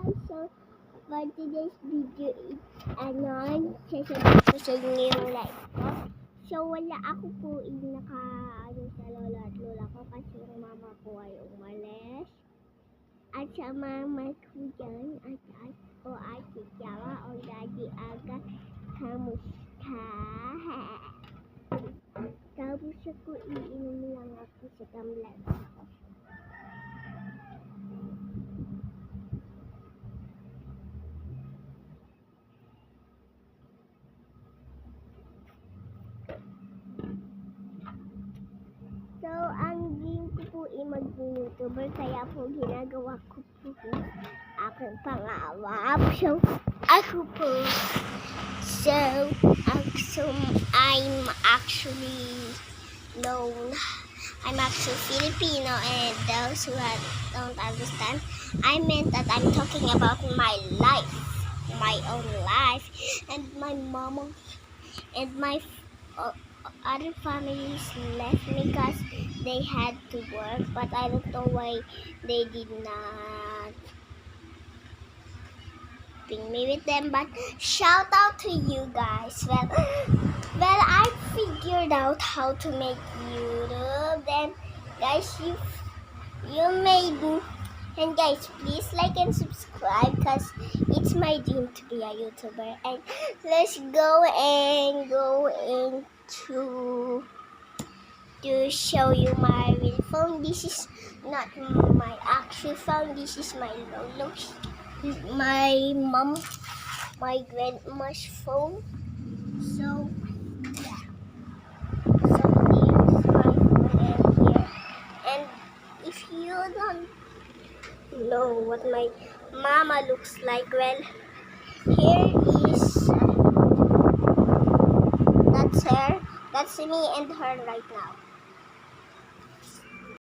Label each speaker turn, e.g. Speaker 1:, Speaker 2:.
Speaker 1: So, for today's video is, sasabihin ko sa inyo yung life ko. So, wala ako po sa lola at lola ko kasi yung mama ko ay umalis. At sa mama ko dyan, at o ate Tiara o daddy Aga, kamusta? Tapos ako iinom lang ako sa tumbler ko. So, ang dream ko po ay mag-YouTuber, kaya po ginagawa ko po aking pangarap. So, ako po. I'm actually known. I'm actually Filipino, and those who don't understand, I meant that I'm talking about my life, my own life, and my mama and my other families left me because they had to work, but I don't know why they did not bring me with them. But shout out to you guys. Well, I figured out how to make YouTube. Then, guys, you made me. And guys, please like and subscribe because it's my dream to be a YouTuber. And let's go into to show you my real phone. This is not my actual phone. This is my Lolo's, my mom, my grandma's phone. So yeah. So here's my phone here. And if you don't know what my mama looks like, well, here is that's her. That's me and her right now.